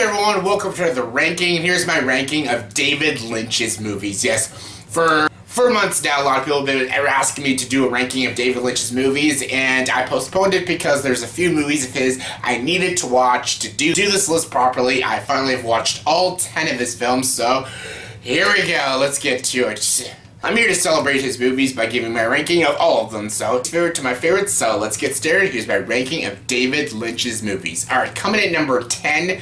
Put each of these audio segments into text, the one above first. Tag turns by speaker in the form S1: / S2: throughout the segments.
S1: everyone, welcome to the ranking. Here's my ranking of David Lynch's movies. Yes, for months now, a lot of people have been asking me to do a ranking of David Lynch's movies, and I postponed it because there's a few movies of his I needed to watch to do this list properly. I finally have watched all 10 of his films, so here we go. Let's get to it. I'm here to celebrate his movies by giving my ranking of all of them, so favorite to my favorites, so let's get started. Here's my ranking of David Lynch's movies. Alright, coming in number 10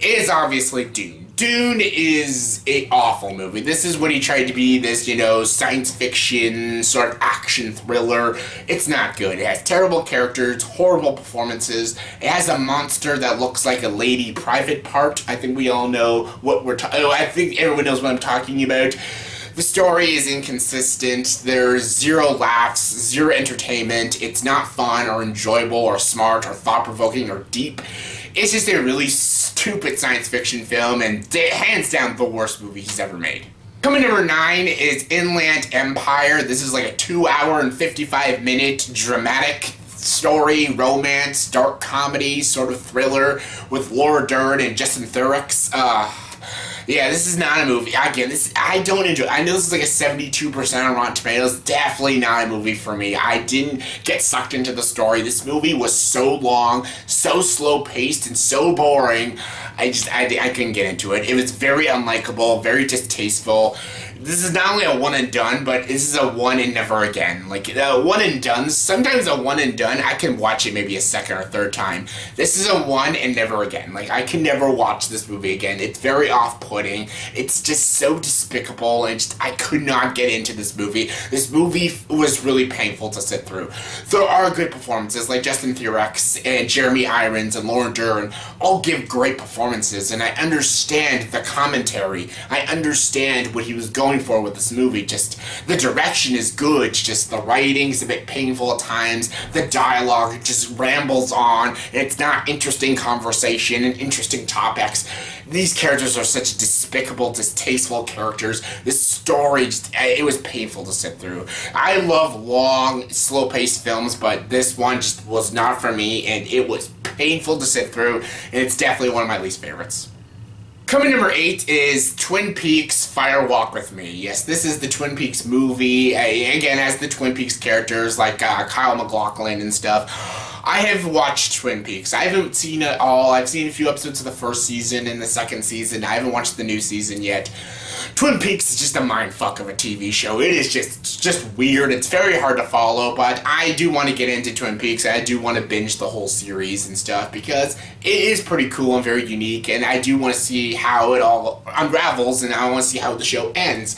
S1: is obviously Dune. Dune is an awful movie. This is what he tried to be, this, science fiction, sort of action thriller. It's not good. It has terrible characters, horrible performances. It has a monster that looks like a lady private part. I think we all know what we're talking about. I think everyone knows what I'm talking about. The story is inconsistent, there's zero laughs, zero entertainment, it's not fun or enjoyable or smart or thought-provoking or deep. It's just a really stupid science fiction film and hands down the worst movie he's ever made. Coming number 9 is Inland Empire. This is like a 2-hour and 55-minute dramatic story, romance, dark comedy, sort of thriller with Laura Dern and Justin Theroux. Yeah, this is not a movie. Again, I don't enjoy. I know this is like a 72% on Rotten Tomatoes. Definitely not a movie for me. I didn't get sucked into the story. This movie was so long, so slow-paced, and so boring. I couldn't get into it. It was very unlikable, very distasteful. This is not only a one and done, but this is a one and never again. Like, one and done, sometimes a one and done, I can watch it maybe a second or third time. This is a one and never again. Like, I can never watch this movie again. It's very off-putting. It's just so despicable, and I could not get into this movie. This movie was really painful to sit through. There are good performances, like Justin Theroux and Jeremy Irons and Laura Dern all give great performances, and I understand the commentary. I understand what he was going for with this movie. Just the direction is good, just the writing's a bit painful at times, the dialogue just rambles on, and it's not interesting conversation and interesting topics. These characters are such despicable, distasteful characters. This story, it was painful to sit through. I love long, slow-paced films, but this one just was not for me, and it was painful to sit through, and it's definitely one of my least favorites. Coming number 8 is Twin Peaks Fire Walk With Me. Yes, this is the Twin Peaks movie. Again, has the Twin Peaks characters like Kyle MacLachlan and stuff. I have watched Twin Peaks. I haven't seen it all. I've seen a few episodes of the first season and the second season. I haven't watched the new season yet. Twin Peaks is just a mindfuck of a TV show. It is just weird. It's very hard to follow, but I do want to get into Twin Peaks. I do want to binge the whole series and stuff because it is pretty cool and very unique, and I do want to see how it all unravels, and I want to see how the show ends.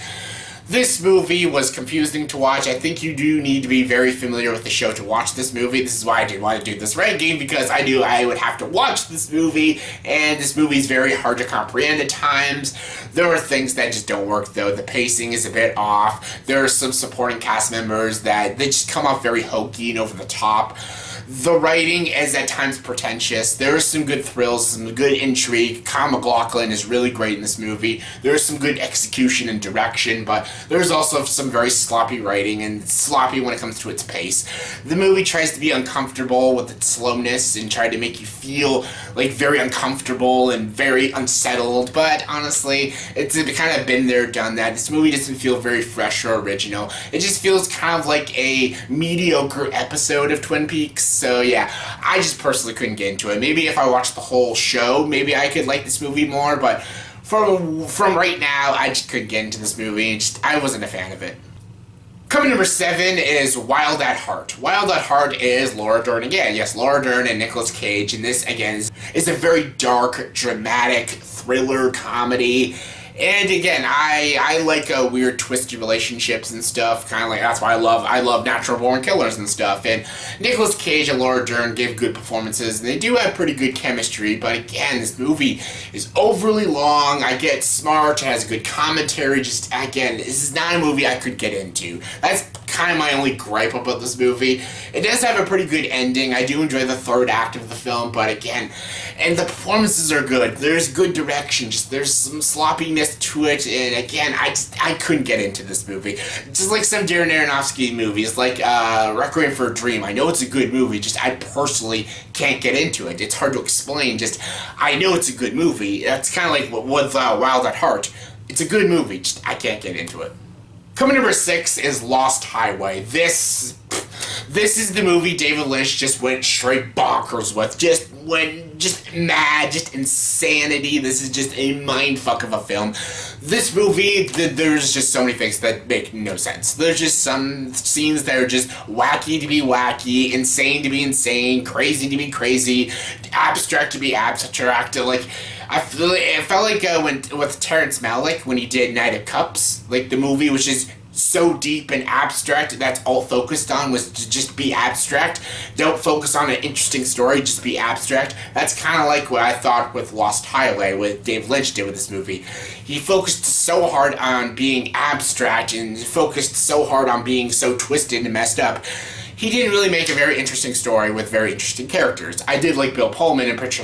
S1: This movie was confusing to watch. I think you do need to be very familiar with the show to watch this movie. This is why I did want to do this ranking, because I knew I would have to watch this movie, and this movie is very hard to comprehend at times. There are things that just don't work, though. The pacing is a bit off. There are some supporting cast members that they just come off very hokey and over the top. The writing is at times pretentious. There are some good thrills, some good intrigue. Kyle MacLachlan is really great in this movie. There is some good execution and direction, but there's also some very sloppy writing, and sloppy when it comes to its pace. The movie tries to be uncomfortable with its slowness and try to make you feel like very uncomfortable and very unsettled, but honestly, it's kind of been there, done that. This movie doesn't feel very fresh or original. It just feels kind of like a mediocre episode of Twin Peaks. So yeah, I just personally couldn't get into it. Maybe if I watched the whole show, maybe I could like this movie more, but from right now, I just couldn't get into this movie, and I wasn't a fan of it. Coming number 7 is Wild at Heart. Wild at Heart is Laura Dern again. Yes, Laura Dern and Nicolas Cage, and this, again, is a very dark, dramatic thriller comedy. And again, I like weird twisty relationships and stuff, kind of like, that's why I love Natural Born Killers and stuff, and Nicolas Cage and Laura Dern give good performances, and they do have pretty good chemistry, but again, this movie is overly long. I get smart, it has good commentary, just, again, this is not a movie I could get into. That's kind of my only gripe about this movie. It does have a pretty good ending. I do enjoy the third act of the film, but again, and the performances are good. There's good direction, just there's some sloppiness to it, and again, I couldn't get into this movie. Just like some Darren Aronofsky movies, like Requiem for a Dream. I know it's a good movie, just I personally can't get into it. It's hard to explain, just I know it's a good movie. That's kind of like with Wild at Heart. It's a good movie, just I can't get into it. Coming number 6 is Lost Highway. This is the movie David Lynch just went straight bonkers with. Just mad, just insanity. This is just a mindfuck of a film. This movie, there's just so many things that make no sense. There's just some scenes that are just wacky to be wacky, insane to be insane, crazy to be crazy, abstract to be abstract. Like, it felt like when with Terrence Malick when he did Knight of Cups, like the movie was just so deep and abstract. That's all focused on was to just be abstract. Don't focus on an interesting story, just be abstract. That's kind of like what I thought with Lost Highway, what David Lynch did with this movie. He focused so hard on being abstract and focused so hard on being so twisted and messed up. He didn't really make a very interesting story with very interesting characters. I did like Bill Pullman and Patricia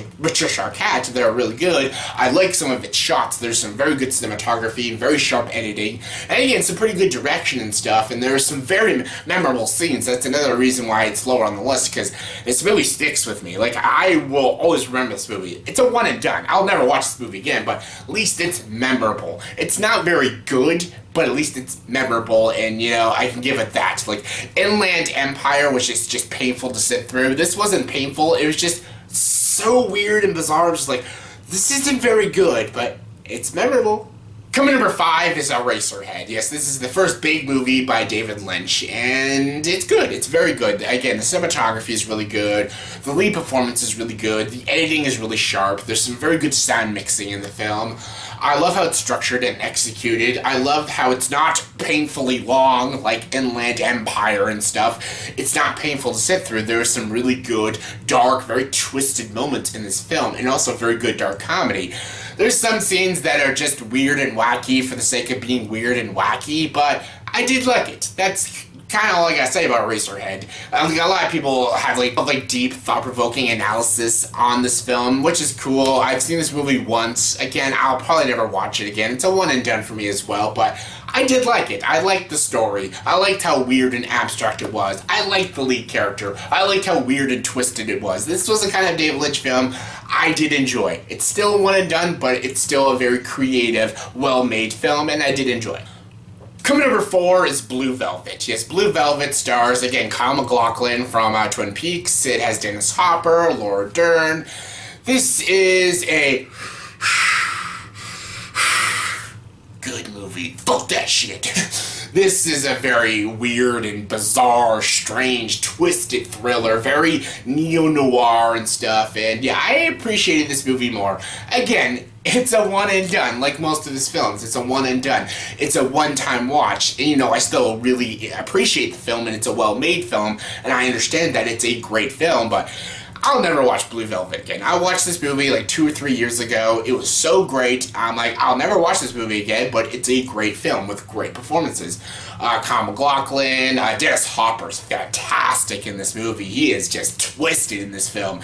S1: Arquette. They're really good. I like some of its shots. There's some very good cinematography, very sharp editing, and again, some pretty good direction and stuff, and there are some very memorable scenes. That's another reason why it's lower on the list, because this movie sticks with me. Like, I will always remember this movie. It's a one and done. I'll never watch this movie again, but at least it's memorable. It's not very good, but at least it's memorable, and, you know, I can give it that. Like, Inland Empire, which is just painful to sit through. This wasn't painful. It was just so weird and bizarre. I was just like, this isn't very good, but it's memorable. Coming number 5 is Eraserhead. Yes, this is the first big movie by David Lynch, and it's good. It's very good. Again, the cinematography is really good. The lead performance is really good. The editing is really sharp. There's some very good sound mixing in the film. I love how it's structured and executed. I love how it's not painfully long, like Inland Empire and stuff. It's not painful to sit through. There are some really good, dark, very twisted moments in this film, and also very good dark comedy. There's some scenes that are just weird and wacky for the sake of being weird and wacky, but I did like it. That's kind of all I gotta say about Eraserhead. A lot of people have like deep, thought-provoking analysis on this film, which is cool. I've seen this movie once. Again, I'll probably never watch it again. It's a one and done for me as well, but I did like it. I liked the story. I liked how weird and abstract it was. I liked the lead character. I liked how weird and twisted it was. This was a kind of David Lynch film I did enjoy. It's still a one and done, but it's still a very creative, well-made film, and I did enjoy it. Coming number 4 is Blue Velvet. Yes, Blue Velvet stars, again, Kyle MacLachlan from Twin Peaks. It has Dennis Hopper, Laura Dern. This is a good movie. Fuck that shit. This is a very weird and bizarre, strange, twisted thriller, very neo-noir and stuff, and yeah, I appreciated this movie more. Again, it's a one and done, like most of his films. It's a one and done. It's a one-time watch, and you know, I still really appreciate the film, and it's a well-made film, and I understand that it's a great film, but I'll never watch Blue Velvet again. I watched this movie like 2 or 3 years ago. It was so great. I'm like, I'll never watch this movie again, but it's a great film with great performances. Kyle MacLachlan, Dennis Hopper's fantastic in this movie. He is just twisted in this film.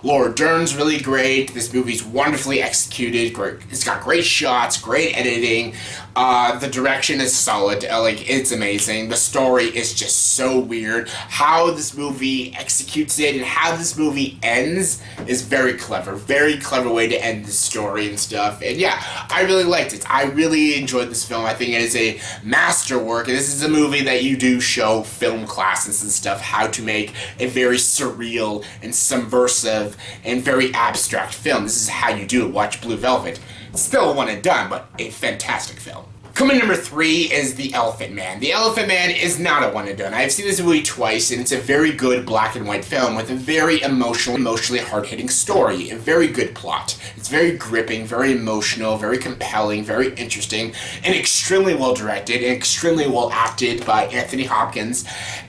S1: Laura Dern's really great. This movie's wonderfully executed. Great. It's got great shots, great editing. The direction is solid. Like, it's amazing. The story is just so weird. How this movie executes it and how this movie ends is very clever. Very clever way to end the story and stuff. And yeah, I really liked it. I really enjoyed this film. I think it is a masterwork. And this is a movie that you do show film classes and stuff how to make a very surreal and subversive and very abstract film. This is how you do it. Watch Blue Velvet. It's still a one and done, but a fantastic film. Coming number 3 is The Elephant Man. The Elephant Man is not a one and done. I've seen this movie twice, and it's a very good black and white film with a very emotionally hard-hitting story, a very good plot. It's very gripping, very emotional, very compelling, very interesting, and extremely well directed and extremely well acted by Anthony Hopkins.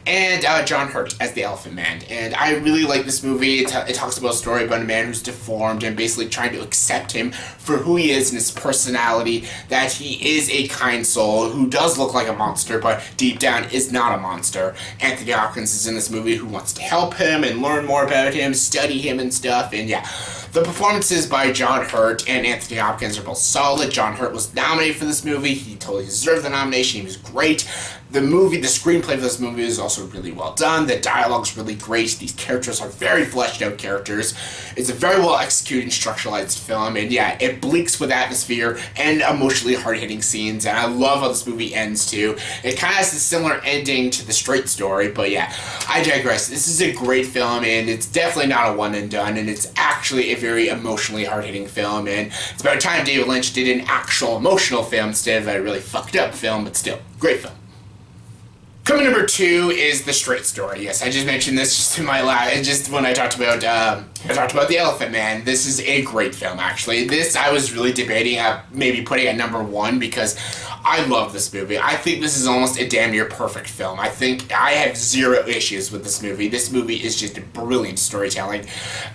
S1: and John Hurt as the Elephant Man. And I really like this movie. It talks about a story about a man who's deformed and basically trying to accept him for who he is and his personality, that he is a kind soul who does look like a monster, but deep down is not a monster. Anthony Hopkins is in this movie who wants to help him and learn more about him, study him and stuff, and yeah. The performances by John Hurt and Anthony Hopkins are both solid. John Hurt was nominated for this movie. He totally deserved the nomination. He was great. The screenplay for this movie is also really well done. The dialogue's really great. These characters are very fleshed out characters. It's a very well executed and structuralized film, and yeah, it blinks with atmosphere and emotionally hard-hitting scenes, and I love how this movie ends too. It kind of has a similar ending to The Straight Story, but yeah, I digress. This is a great film, and it's definitely not a one and done, and it's actually a very emotionally hard-hitting film, and it's about time David Lynch did an actual emotional film instead of a really fucked up film, but still, great film. Coming number 2 is The Straight Story. Yes, I just mentioned this just in my just when I talked about The Elephant Man. This is a great film, actually. This I was really debating maybe putting at number 1 because I love this movie. I think this is almost a damn near perfect film. I think I have zero issues with this movie. This movie is just brilliant storytelling.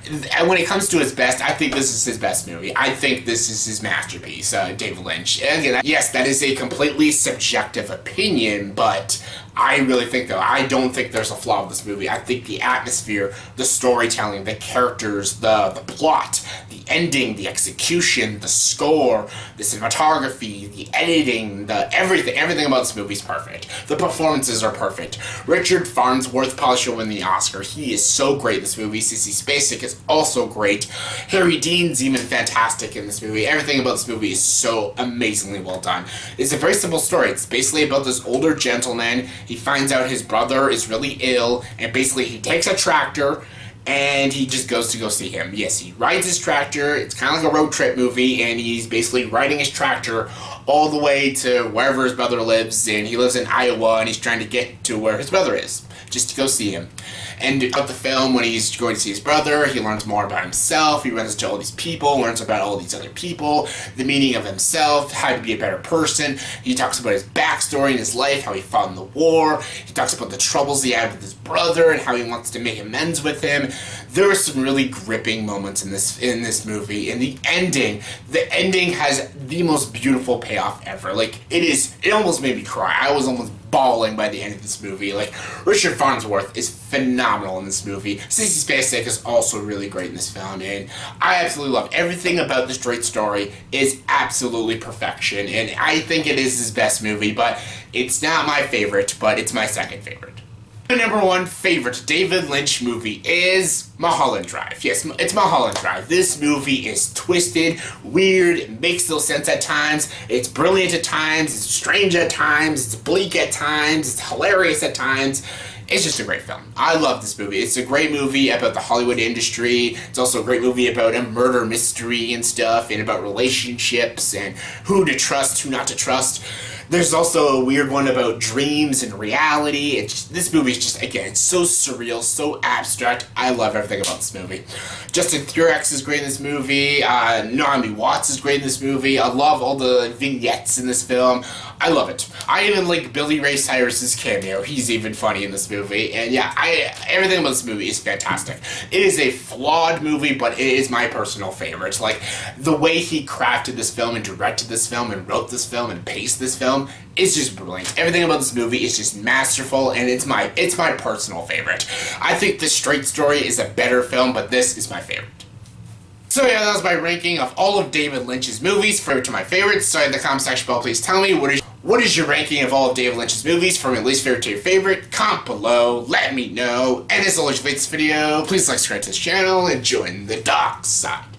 S1: And when it comes to his best, I think this is his best movie. I think this is his masterpiece, David Lynch. And again, yes, that is a completely subjective opinion, but I really think, though, I don't think there's a flaw with this movie. I think the atmosphere, the storytelling, the characters, the plot, the ending, the execution, the score, the cinematography, the editing, everything about this movie is perfect. The performances are perfect. Richard Farnsworth probably should win the Oscar. He is so great in this movie. Sissy Spacek is also great. Harry Dean's even fantastic in this movie. Everything about this movie is so amazingly well done. It's a very simple story. It's basically about this older gentleman. He finds out his brother is really ill, and basically he takes a tractor and he just goes to go see him. Yes, he rides his tractor. It's kind of like a road trip movie, and he's basically riding his tractor all the way to wherever his brother lives, and he lives in Iowa, and he's trying to get to where his brother is, just to go see him. And throughout the film, when he's going to see his brother, he learns more about himself, he runs into all these people, learns about all these other people, the meaning of himself, how to be a better person. He talks about his backstory in his life, how he fought in the war. He talks about the troubles he had with his brother and how he wants to make amends with him. There are some really gripping moments in this movie, and the ending has the most beautiful payoff ever. Like, it almost made me cry. I was almost bawling by the end of this movie. Like, Richard Farnsworth is phenomenal in this movie. Sissy Spacek is also really great in this film, and I absolutely love everything about The Straight Story is absolutely perfection, and I think it is his best movie, but it's not my favorite, but it's my second favorite. My number 1 favorite David Lynch movie is Mulholland Drive. Yes, it's Mulholland Drive. This movie is twisted, weird, it makes no sense at times, it's brilliant at times, it's strange at times, it's bleak at times, it's hilarious at times. It's just a great film. I love this movie. It's a great movie about the Hollywood industry. It's also a great movie about a murder mystery and stuff, and about relationships and who to trust, who not to trust. There's also a weird one about dreams and reality. This movie is just, again, it's so surreal, so abstract. I love everything about this movie. Justin Theroux is great in this movie. Naomi Watts is great in this movie. I love all the vignettes in this film. I love it. I even like Billy Ray Cyrus's cameo. He's even funny in this movie. And yeah, everything about this movie is fantastic. It is a flawed movie, but it is my personal favorite. Like, the way he crafted this film and directed this film and wrote this film and paced this film is just brilliant. Everything about this movie is just masterful, and it's my personal favorite. I think The Straight Story is a better film, but this is my favorite. So yeah, that was my ranking of all of David Lynch's movies, favorite to my favorites. So in the comment section below, please tell me what is your ranking of all of David Lynch's movies from your least favorite to your favorite. Comment below, let me know. And as always, if you like this video, please like, subscribe to this channel, and join the dark side.